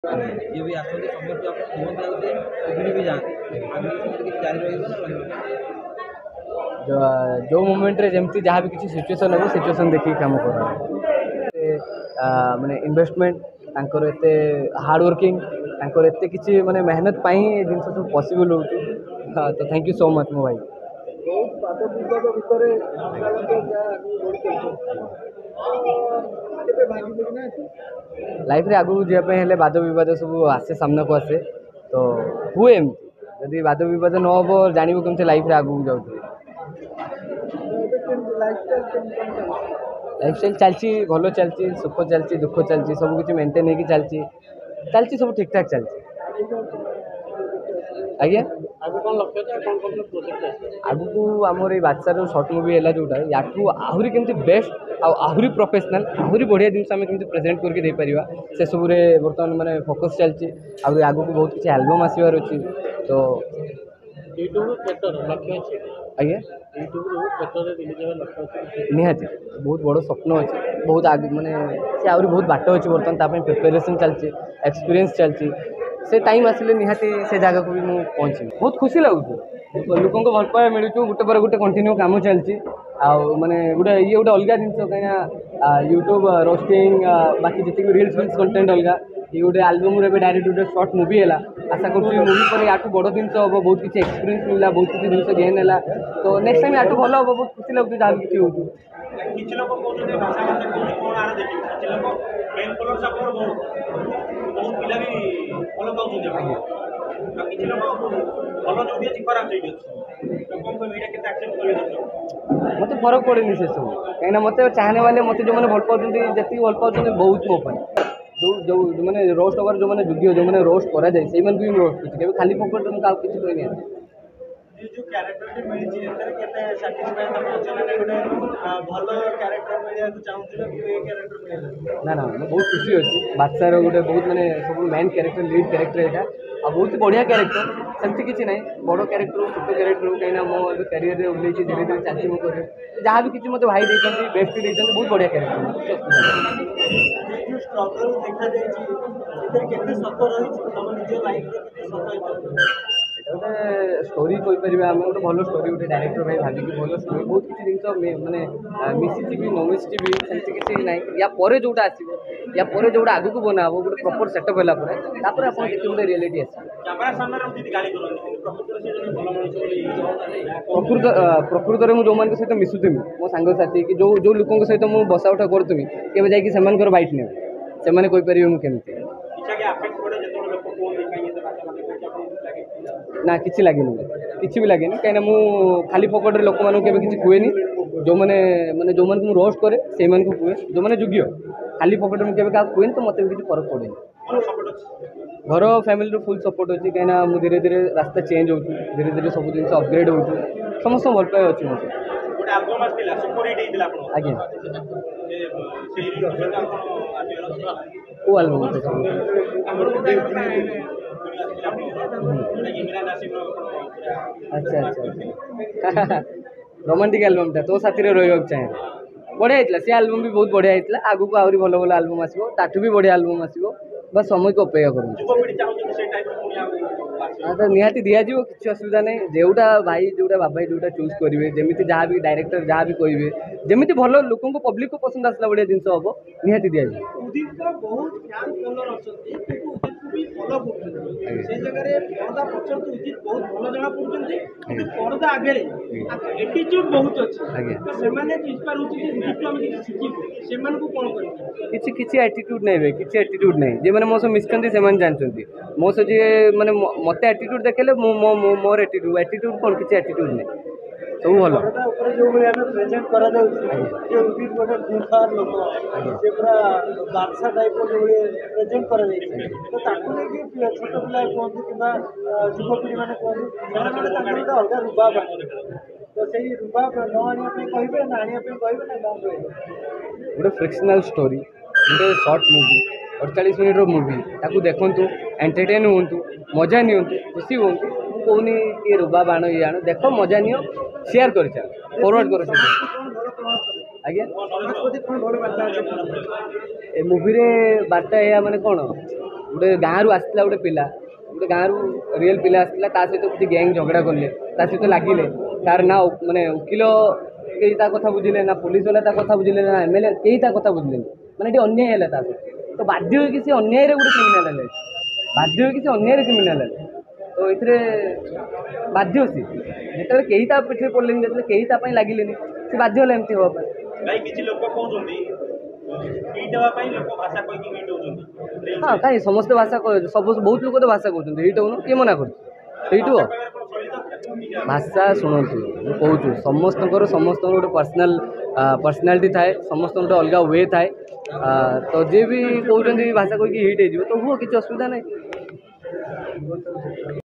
ये भी आसते समय तो आप जीवन लाଗୁଛି ଅଗ୍ନି भी जाते आगे सेମିତି କିଛି ଜାରି ରହିବ ନା ରହିବ जो मोमेंट रे जमती जहाँ भी किसी सिचुएशन हो सिचुएशन देखिए काम कर माने इन्वेस्टमेंट तांकर एते हार्ड वर्किंग तांकर एते किसी माने मेहनत पाई जिन सब पॉसिबल हो तो थैंक यू सो मच मो भाई लाइफ रे आगु जावाई हेले वाद विवाद सब आसे सामना को आसे तो हुए एमती जदि वाद विवाद न हम जानव केमती लाइफ रे आगु जाऊ लाइफस्टाइल चलती भल चलती सुख चलती दुख चलती सब किसी मेंटेन होगी चलती चलती सब ठीक ठाक चलती आज्ञा आगु आमर ये बादशाह सर्ट मुवी है जोटा या आहरी केमती बेस्ट आहरी प्रोफेशनल आहरी बढ़िया जिन आम केमती प्रेजेंट करके पारिबा से सब बर्तमान माने फोकस चलती आगु को बहुत किसी एल्बम आसबार अच्छी तो आज्ञा निहाती बहुत बड़ स्वप्न अच्छे बहुत आगे माने से आहरी बहुत बाट अच्छी बर्तमान प्रिपेरेसन चलती एक्सपीरियंस चलती से टाइम आसिले निहाती से जगह को भी मुझे पहुँची बहुत खुशी लगुच लोक भल पाया मिलूँ गोटे पर गोटे कंटिन्यू कम चलती माने गोटे ये गोटे अलग जिन कहीं यूट्यूब रोस्टिंग बाकी जी रिल्स फिल्स कंटेंट अलग ये गोटे आल्बम डायरेक्ट गोटे सर्ट मुवी है आशा करूँ मुवी पर या बड़ जिन हम बहुत किसी एक्सपीरियंस मिला बहुत किसी जिन गेन है तो नेक्स्ट टाइम या भल हम बहुत खुशी लगुच जहाँ भी किसी हो କିଛି ଲୋକ କହୁଛନ୍ତି ଭାଷା ଭାଷା କହୁଛି କ'ଣ ଆର ଦେଖିବି କିଛି ଲୋକ ମେନ୍ କଲର୍ସ ଆପଣ ବହୁତ ପିଲା ବି ଭଲ ପାଉଛନ୍ତି ଆପଣ ଆଉ କିଛି ଲୋକ ଭଲ ଯୋଉଠି ଅଛି ଖରାପ ସେଇଠି ଅଛି ଲୋକଙ୍କ କହିବେ ଏଇଟା କେତେ ଆକ୍ସେପ୍ଟ କରିବେ मत फरक पड़े से सब कहीं मत चाहने वाले मत जो मैंने भल पाँच जी भल पाँच बहुत मो जो जो मैंने रोस्ट हबार जो मैंने वीडियो जो मैंने रोस्ट कराए से भी रोस्ट कर खाली पकड़ मुझे किसी कहनी ये जो क्यारेक्टर मिली केते सैटिस्फाई गोटे भल क्यारेक्टर मिलने चाहूँ ये क्यारेक्टर मिले ना ना मैं बहुत खुशी अच्छी बादशाह गोटे बहुत माने सब मेन क्यारेक्टर लीड क्यारेक्टर यहाँ आ बहुत बढ़िया क्यारेक्टर सेमती किसी ना बड़ क्यारेक्टर छोट क्यारेक्टर कहीं मो कैरियर में उल्ले धीरे धीरे चलती मो करियर जहाँ भी किसी मतलब भाई देते बेस्ट देते बहुत बढ़िया क्यारेक्टर जो स्ट्रगल देखा जाए सत रही तुम निज लाइफ गोटे स्टोरी कहीपर आम गोटे भल स्टोरी गोटे डायरेक्टर भाई भाविकी भल स्टोरी बहुत किसी जिन मैंने मिसी भी न मिसी भी सेमती किसी ना या पर जोटा आसो या पर जोटा आगू को बना हम गोटे प्रॉपर सेटअप है आप गोटे रियलिटी प्रकृत में जो मान सहित मिसुमी मो सांगसाथी कि जो जो लोकों सहित मुझे बसा उठा करूँ केवे जाकर बैठ ने से कहीपर मुझे ना किसी लगे किसी भी लगे कहीं मु खाली पकड़े लोक मानू किसी कुएनी जो मैंने माने जो मैंने रोस्ट करे से कुए जो मैंने योग्य खाली पकड़े मुझे क्या कुएनी तो मतलब किसी फरक पड़े घर फैमिली फुल सपोर्ट अच्छी कहीं मुझे धीरे धीरे रास्ता चेंज हो धीरे धीरे सब जिन अपग्रेड हो समस्त भल पाए अच्छी आज्ञा को एल्बम अच्छा अच्छा रोमांटिक एल्बम था तो साथी रहा चाहे बढ़िया होता सी एल्बम भी बहुत बढ़िया होता आगू को आहरी भल भल एल्बम आसो ताठू भी बढ़िया एल्बम आसो बस समय को अपेक्षा करूँ हाँ तो निहाती दिज्व किसी असुविधा नहीं जोटा भाई जोटा बाबा जोटा चूज करेंगे जमी जहाँ भी डायरेक्टर जहाँ भी कहे जमी भल लोक पब्लिक को पसंद आसला भाया जिन हम निहाती किसी किसी एटीट्यूड नहीं किसी एटीट्यूड नहीं जे मैंने मो सह मिशुंट से जानते मो सह जी मैंने मत एटीट्यूड देखेले मोर एटीट्यूड एटीट्यूड कौन किसी एटीट्यूड नहीं सब भल जो प्रेजेंट करा बादशाह टाइप जो प्रेजेंट करा तो ताकू नहीं छोट पिला कहतु कि युवपीढ़ी मैंने कहतु अलग रुबाब तो से रुबाब न आने कहे ना आने कहे ना कौन कहे गोटे फ्रिक्शनल स्टोरी गोटे शॉर्ट मूवी 48 मिनट मूवी ताकू देखु एंटरटेन हूँ मजा नि खुशी हूँ कहूनी कि रुबा बाण ये आण देख मजा नि शेयर कर फरवर्ड कर आज्ञा ए मूवी रे बार्ता या माने कौन गोटे गाँव आसला गोटे पिला गोटे गाँव रियल पिला आसला सहित किसी गैंग झगड़ा कले सहित लगिले तार ना माने वकिल कई कथा बुझिले ना पुलिस वाला कथा बुझिले ना एमएलए कई कथा बुझिले माने अन्याय है तो बाध्य हो कि अन्याय गोटे क्रिमिनाल है बाध्य हो कि अन्याय क्रिमिनाल है तो ये बाध्य सी जो कई पिठे पड़े जो कई लगिले सी बाध्य है एमती हाँपाई भाई किसी लोग कहते हाँ कहीं समस्त भाषा सब बहुत लोग तो भाषा कहते हिट हो किए मना कर भाषा शुणु कहूँ समस्त गोटे पर्सनालीटी थाए समस्त गोटे अलग वे थाए तो जी भी कहते भाषा कहीकि हिट हो तो हुआ किसी असुविधा नहीं।